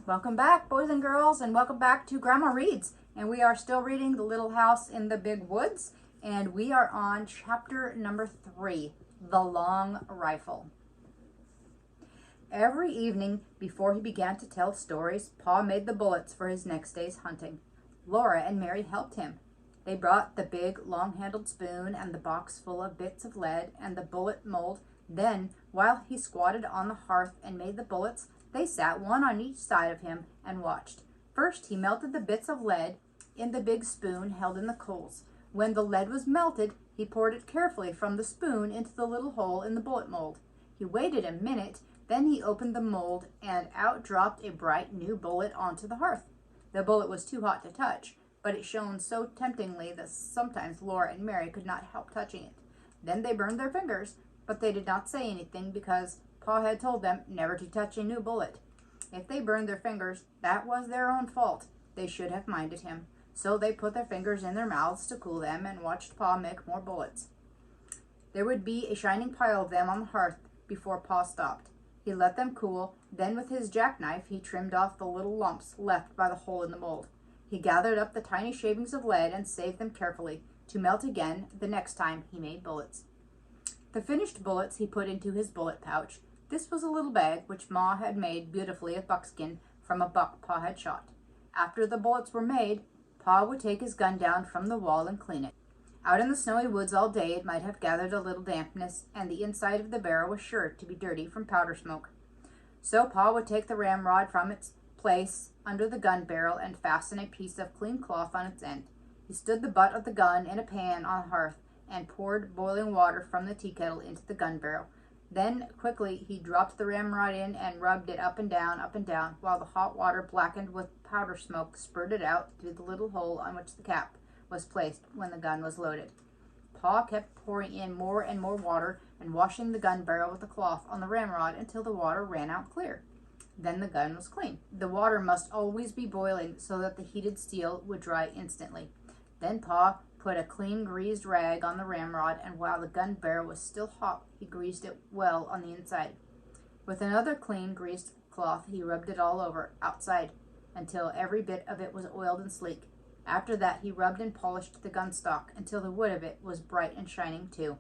Welcome back, boys and girls, and welcome back to Grandma Reads. And we are still reading The Little House in the Big Woods, and we are on chapter number 3, The Long Rifle. Every evening, before he began to tell stories, Pa made the bullets for his next day's hunting. Laura and Mary helped him. They brought the big, long-handled spoon and the box full of bits of lead and the bullet mold. Then, while he squatted on the hearth and made the bullets, they sat one on each side of him and watched. First, he melted the bits of lead in the big spoon held in the coals. When the lead was melted, he poured it carefully from the spoon into the little hole in the bullet mold. He waited a minute, then he opened the mold, and out dropped a bright new bullet onto the hearth. The bullet was too hot to touch, but it shone so temptingly that sometimes Laura and Mary could not help touching it. Then they burned their fingers, but they did not say anything because Pa had told them never to touch a new bullet. If they burned their fingers, that was their own fault. They should have minded him. So they put their fingers in their mouths to cool them and watched Pa make more bullets. There would be a shining pile of them on the hearth before Pa stopped. He let them cool, then with his jackknife he trimmed off the little lumps left by the hole in the mold. He gathered up the tiny shavings of lead and saved them carefully, to melt again the next time he made bullets. The finished bullets he put into his bullet pouch. This was a little bag which Ma had made beautifully of buckskin from a buck Pa had shot. After the bullets were made, Pa would take his gun down from the wall and clean it. Out in the snowy woods all day it might have gathered a little dampness, and the inside of the barrel was sure to be dirty from powder smoke. So Pa would take the ramrod from its place under the gun barrel and fasten a piece of clean cloth on its end. He stood the butt of the gun in a pan on the hearth and poured boiling water from the tea kettle into the gun barrel. Then quickly he dropped the ramrod in and rubbed it up and down, while the hot water blackened with powder smoke spurted out through the little hole on which the cap was placed when the gun was loaded. Pa kept pouring in more and more water and washing the gun barrel with the cloth on the ramrod until the water ran out clear. Then the gun was clean. The water must always be boiling so that the heated steel would dry instantly. Then Pa put a clean greased rag on the ramrod, and while the gun barrel was still hot, he greased it well on the inside. With another clean greased cloth, he rubbed it all over, outside, until every bit of it was oiled and sleek. After that, he rubbed and polished the gun stock until the wood of it was bright and shining too.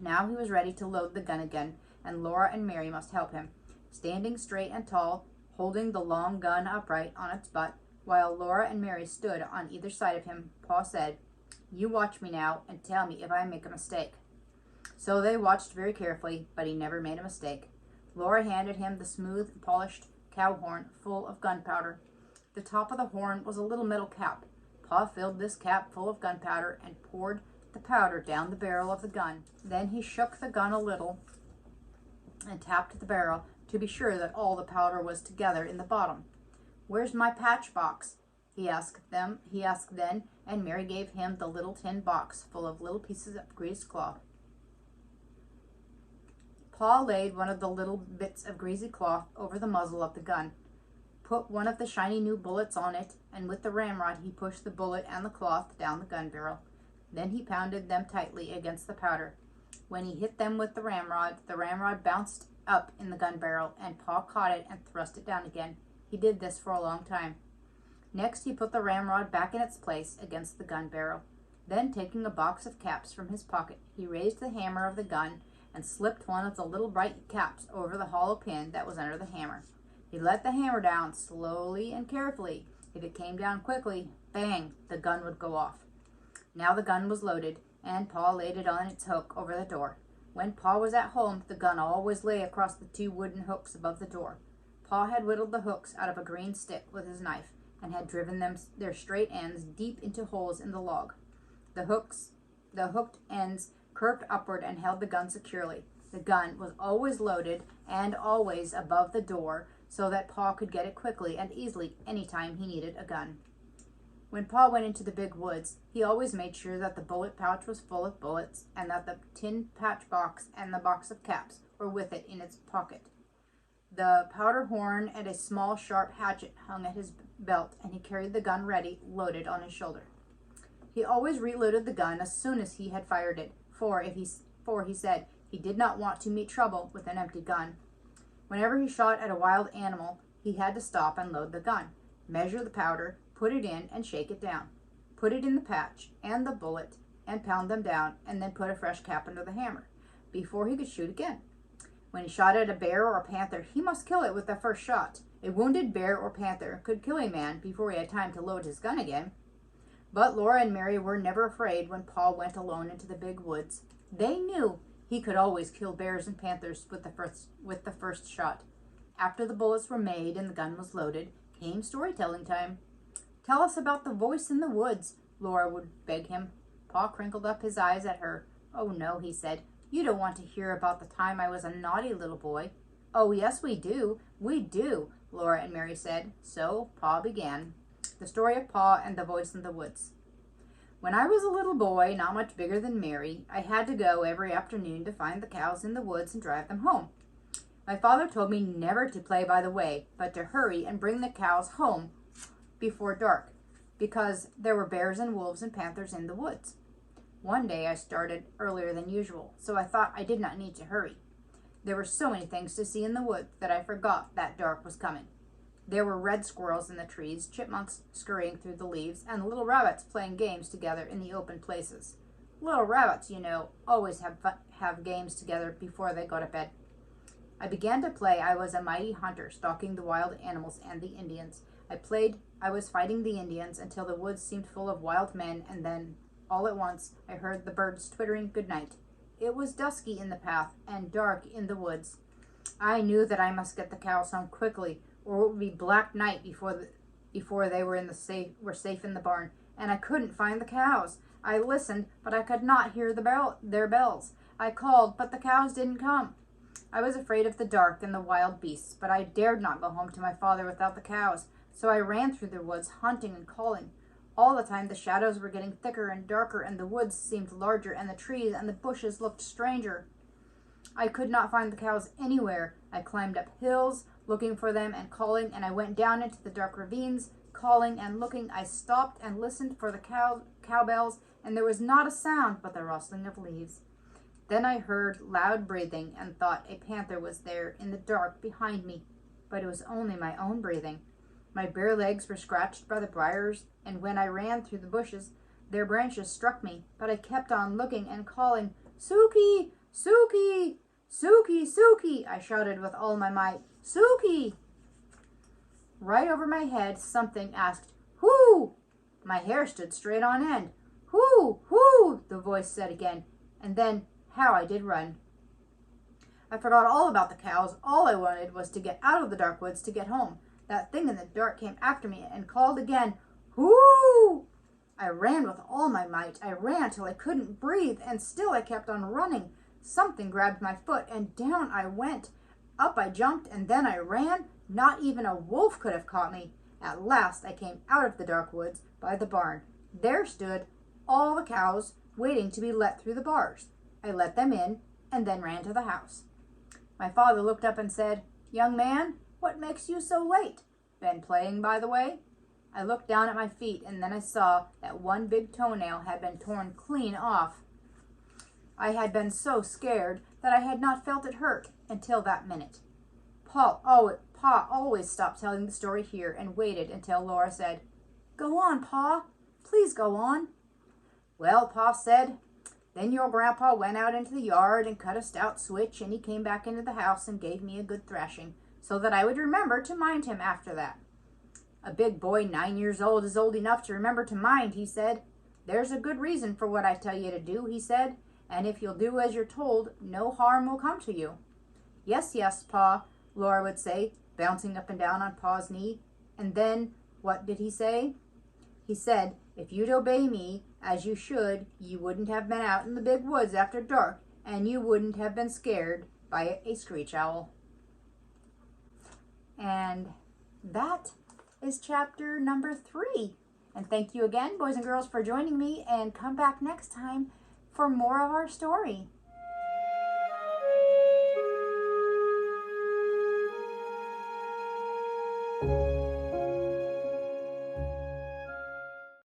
Now he was ready to load the gun again, and Laura and Mary must help him. Standing straight and tall, holding the long gun upright on its butt, while Laura and Mary stood on either side of him, Pa said, "You watch me now and tell me if I make a mistake." So they watched very carefully, but he never made a mistake. Laura handed him the smooth, polished cow horn full of gunpowder. The top of the horn was a little metal cap. Pa filled this cap full of gunpowder and poured the powder down the barrel of the gun. Then he shook the gun a little and tapped the barrel to be sure that all the powder was together in the bottom. "Where's my patch box?" he asked then, and Mary gave him the little tin box full of little pieces of greased cloth. Pa laid one of the little bits of greasy cloth over the muzzle of the gun, put one of the shiny new bullets on it, and with the ramrod he pushed the bullet and the cloth down the gun barrel. Then he pounded them tightly against the powder. When he hit them with the ramrod bounced up in the gun barrel, and Pa caught it and thrust it down again. He did this for a long time. Next he put the ramrod back in its place against the gun barrel. Then, taking a box of caps from his pocket, he raised the hammer of the gun and slipped one of the little bright caps over the hollow pin that was under the hammer. He let the hammer down slowly and carefully. If it came down quickly, bang, the gun would go off. Now the gun was loaded, and Pa laid it on its hook over the door. When Pa was at home, the gun always lay across the 2 wooden hooks above the door. Pa had whittled the hooks out of a green stick with his knife and had driven their straight ends deep into holes in the log. The hooked ends curved upward and held the gun securely. The gun was always loaded and always above the door so that Pa could get it quickly and easily any time he needed a gun. When Pa went into the big woods, he always made sure that the bullet pouch was full of bullets and that the tin patch box and the box of caps were with it in its pocket. The powder horn and a small sharp hatchet hung at his belt, and he carried the gun ready, loaded on his shoulder. He always reloaded the gun as soon as he had fired it, for he said he did not want to meet trouble with an empty gun. Whenever he shot at a wild animal, he had to stop and load the gun, measure the powder, put it in, and shake it down. Put it in the patch and the bullet and pound them down, and then put a fresh cap under the hammer before he could shoot again. When he shot at a bear or a panther, he must kill it with the first shot. A wounded bear or panther could kill a man before he had time to load his gun again. But Laura and Mary were never afraid when Paul went alone into the big woods. They knew he could always kill bears and panthers with the first shot. After the bullets were made and the gun was loaded, came storytelling time. "Tell us about the voice in the woods," Laura would beg him. Paul crinkled up his eyes at her. "Oh, no," he said. "You don't want to hear about the time I was a naughty little boy." "Oh, yes, we do. We do," Laura and Mary said. So Paul began. The story of Paul and the voice in the woods. "When I was a little boy, not much bigger than Mary, I had to go every afternoon to find the cows in the woods and drive them home. My father told me never to play by the way, but to hurry and bring the cows home before dark, because there were bears and wolves and panthers in the woods. One day I started earlier than usual, so I thought I did not need to hurry. There were so many things to see in the woods that I forgot that dark was coming. There were red squirrels in the trees, chipmunks scurrying through the leaves, and little rabbits playing games together in the open places. Little rabbits, you know, always have games together before they go to bed. I began to play I was a mighty hunter, stalking the wild animals and the Indians. I played I was fighting the Indians until the woods seemed full of wild men, and then, all at once, I heard the birds twittering good night. It was dusky in the path and dark in the woods. I knew that I must get the cows home quickly, or it would be black night before they were safe in the barn, and I couldn't find the cows. I listened, but I could not hear their bells. I called, but the cows didn't come. I was afraid of the dark and the wild beasts, but I dared not go home to my father without the cows, so I ran through the woods, hunting and calling. All the time the shadows were getting thicker and darker, and the woods seemed larger, and the trees and the bushes looked stranger. I could not find the cows anywhere. I climbed up hills, looking for them and calling, and I went down into the dark ravines, calling and looking. I stopped and listened for the cowbells, and there was not a sound but the rustling of leaves. Then I heard loud breathing and thought a panther was there in the dark behind me, but it was only my own breathing. My bare legs were scratched by the briars, and when I ran through the bushes, their branches struck me, but I kept on looking and calling, "Suki! Suki! Suki! Suki!" I shouted with all my might, "Suki!" Right over my head, something asked, "Whoo!" My hair stood straight on end. "Whoo! Whoo!" the voice said again, and then how I did run. I forgot all about the cows. All I wanted was to get out of the dark woods to get home. That thing in the dark came after me and called again, "Whoo!" I ran with all my might. I ran till I couldn't breathe, and still I kept on running. Something grabbed my foot, and down I went. Up I jumped, and then I ran. Not even a wolf could have caught me. At last I came out of the dark woods by the barn. There stood all the cows, waiting to be let through the bars. I let them in, and then ran to the house. My father looked up and said, "Young man, what makes you so late? Been playing by the way?" I looked down at my feet, and then I saw that one big toenail had been torn clean off. I had been so scared that I had not felt it hurt until that minute. Pa always stopped telling the story here and waited until Laura said, "Go on, Pa. Please go on." "Well," Pa said, "then your grandpa went out into the yard and cut a stout switch, and he came back into the house and gave me a good thrashing, so that I would remember to mind him after that. 'A big boy 9 years old is old enough to remember to mind,' he said. 'There's a good reason for what I tell you to do,' he said, 'and if you'll do as you're told, no harm will come to you.'" "Yes, yes, Pa," Laura would say, bouncing up and down on Pa's knee. And then, what did he say? He said, "If you'd obey me, as you should, you wouldn't have been out in the big woods after dark, and you wouldn't have been scared by a screech owl." And that is chapter number 3. And thank you again, boys and girls, for joining me, and come back next time for more of our story.